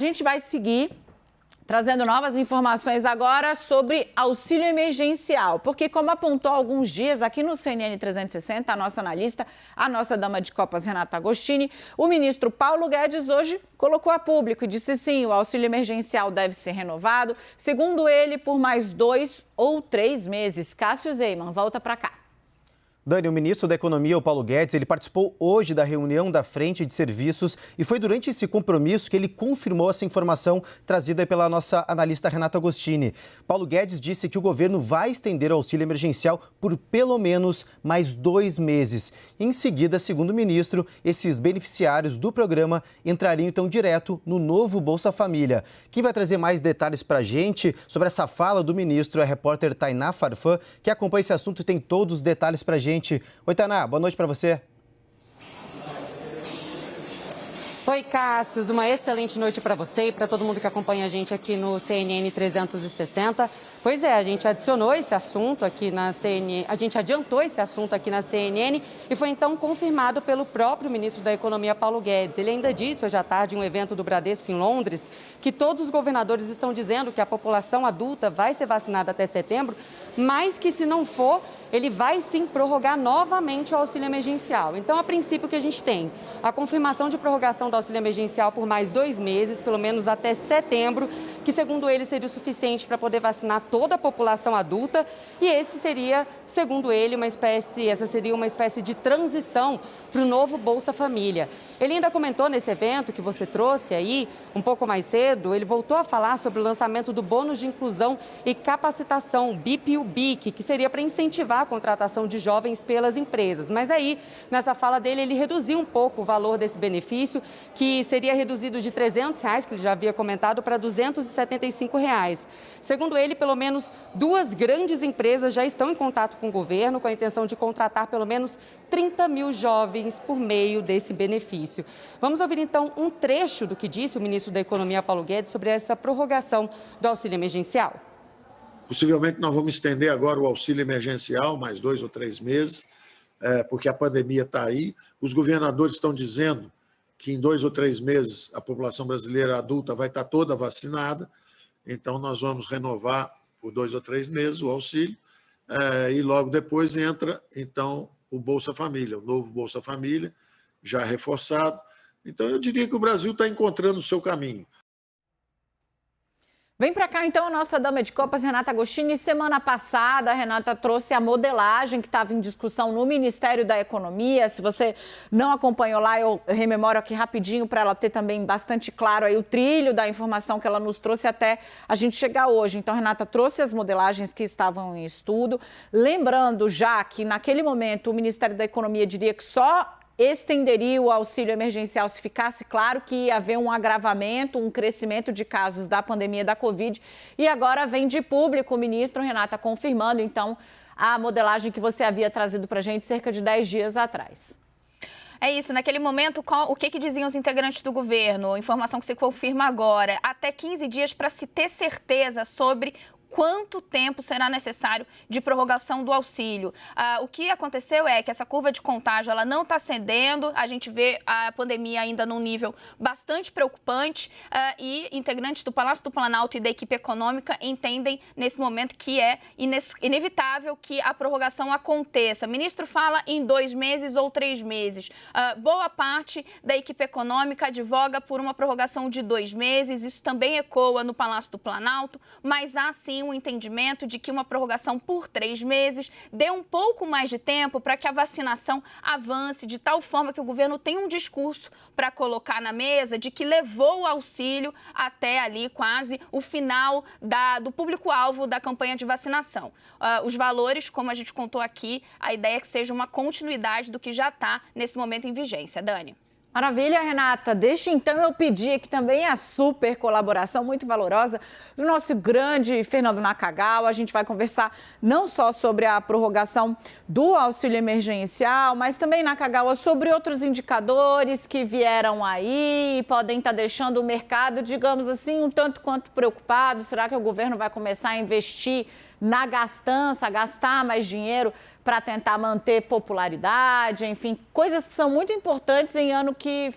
A gente vai seguir trazendo novas informações agora sobre auxílio emergencial, porque como apontou há alguns dias aqui no CNN 360, a nossa analista, a nossa dama de copas Renata Agostini, o ministro Paulo Guedes hoje colocou a público e disse sim, o auxílio emergencial deve ser renovado, segundo ele, por mais 2 ou 3 meses. Cássio Zeiman, volta para cá. Dani, o ministro da Economia, o Paulo Guedes, ele participou hoje da reunião da Frente de Serviços e foi durante esse compromisso que ele confirmou essa informação trazida pela nossa analista Renata Agostini. Paulo Guedes disse que o governo vai estender o auxílio emergencial por pelo menos mais 2 meses. Em seguida, segundo o ministro, esses beneficiários do programa entrariam então direto no novo Bolsa Família. Quem vai trazer mais detalhes para a gente sobre essa fala do ministro é a repórter Tainá Farfã, que acompanha esse assunto e tem todos os detalhes para a gente. Oi, Tainá, boa noite para você. Oi, Cássio, uma excelente noite para você e para todo mundo que acompanha a gente aqui no CNN 360. Pois é, a gente adicionou esse assunto aqui na CNN, a gente adiantou esse assunto aqui na CNN e foi então confirmado pelo próprio ministro da Economia, Paulo Guedes. Ele ainda disse hoje à tarde em um evento do Bradesco em Londres que todos os governadores estão dizendo que a população adulta vai ser vacinada até setembro, mas que se não for, ele vai sim prorrogar novamente o auxílio emergencial. Então, a princípio, o que a gente tem? A confirmação de prorrogação do auxílio emergencial por mais 2 meses, pelo menos até setembro, que segundo ele seria o suficiente para poder vacinar toda a população adulta. E esse seria, segundo ele, essa seria uma espécie de transição para o novo Bolsa Família. Ele ainda comentou nesse evento que você trouxe aí, um pouco mais cedo, ele voltou a falar sobre o lançamento do bônus de inclusão e capacitação, BIP e o BIC, que seria para incentivar a contratação de jovens pelas empresas. Mas aí, nessa fala dele, ele reduziu um pouco o valor desse benefício, que seria reduzido de R$ 300, que ele já havia comentado, para R$ 275. Segundo ele, pelo menos 2 grandes empresas já estão em contato com o governo com a intenção de contratar pelo menos 30 mil jovens por meio desse benefício. Vamos ouvir então um trecho do que disse o ministro da Economia, Paulo Guedes, sobre essa prorrogação do auxílio emergencial. Possivelmente nós vamos estender agora o auxílio emergencial, mais 2 ou 3 meses, porque a pandemia está aí. Os governadores estão dizendo que em 2 ou 3 meses a população brasileira adulta vai estar toda vacinada, então nós vamos renovar por 2 ou 3 meses o auxílio, e logo depois entra então o Bolsa Família, o novo Bolsa Família, já reforçado. Então eu diria que o Brasil está encontrando o seu caminho. Vem para cá, então, a nossa dama de copas, Renata Agostini. Semana passada, a Renata trouxe a modelagem que estava em discussão no Ministério da Economia. Se você não acompanhou lá, eu rememoro aqui rapidinho para ela ter também bastante claro aí o trilho da informação que ela nos trouxe até a gente chegar hoje. Então, Renata trouxe as modelagens que estavam em estudo. Lembrando já que, naquele momento, o Ministério da Economia diria que só estenderia o auxílio emergencial se ficasse claro que ia haver um agravamento, um crescimento de casos da pandemia da Covid. E agora vem de público o ministro, Renata, confirmando, então, a modelagem que você havia trazido para a gente cerca de 10 dias atrás. É isso, naquele momento, o que diziam os integrantes do governo? Informação que se confirma agora, até 15 dias para se ter certeza sobre quanto tempo será necessário de prorrogação do auxílio. O que aconteceu é que essa curva de contágio ela não está cedendo, a gente vê a pandemia ainda num nível bastante preocupante e integrantes do Palácio do Planalto e da equipe econômica entendem nesse momento que é inevitável que a prorrogação aconteça. O ministro fala em 2 meses ou 3 meses. Boa parte da equipe econômica advoga por uma prorrogação de 2 meses, isso também ecoa no Palácio do Planalto, mas há sim um entendimento de que uma prorrogação por 3 meses dê um pouco mais de tempo para que a vacinação avance de tal forma que o governo tenha um discurso para colocar na mesa de que levou o auxílio até ali quase o final do público-alvo da campanha de vacinação. Os valores, como a gente contou aqui, a ideia é que seja uma continuidade do que já está nesse momento em vigência. Dani. Maravilha, Renata. Deixa então eu pedir aqui também a super colaboração muito valorosa do nosso grande Fernando Nakagawa. A gente vai conversar não só sobre a prorrogação do auxílio emergencial, mas também, Nakagawa, sobre outros indicadores que vieram aí e podem estar deixando o mercado, digamos assim, um tanto quanto preocupado. Será que o governo vai começar a investir na gastança, gastar mais dinheiro para tentar manter popularidade, enfim, coisas que são muito importantes em ano que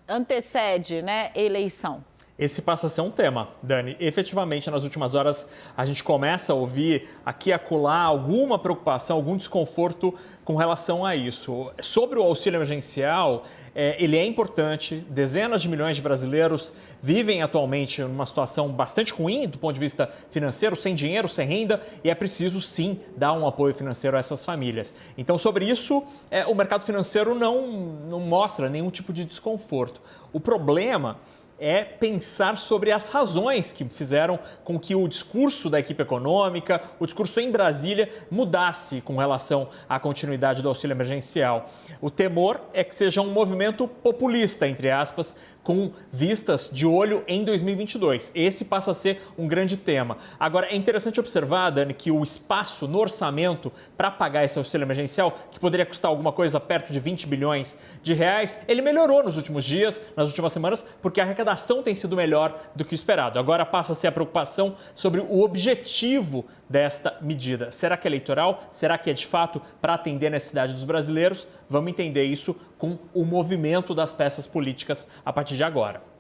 antecede, né, eleição? Esse passa a ser um tema, Dani. Efetivamente, nas últimas horas, a gente começa a ouvir aqui e acolá alguma preocupação, algum desconforto com relação a isso. Sobre o auxílio emergencial, ele é importante. Dezenas de milhões de brasileiros vivem atualmente numa situação bastante ruim do ponto de vista financeiro, sem dinheiro, sem renda, e é preciso, sim, dar um apoio financeiro a essas famílias. Então, sobre isso, o mercado financeiro não mostra nenhum tipo de desconforto. O problema é pensar sobre as razões que fizeram com que o discurso da equipe econômica, o discurso em Brasília, mudasse com relação à continuidade do auxílio emergencial. O temor é que seja um movimento populista, entre aspas, com vistas de olho em 2022. Esse passa a ser um grande tema. Agora, é interessante observar, Dani, que o espaço no orçamento para pagar esse auxílio emergencial, que poderia custar alguma coisa perto de 20 bilhões de reais, ele melhorou nos últimos dias, nas últimas semanas, porque a arrecadação tem sido melhor do que o esperado. Agora passa a ser a preocupação sobre o objetivo desta medida. Será que é eleitoral? Será que é de fato para atender a necessidade dos brasileiros? Vamos entender isso com o movimento das peças políticas a partir de agora.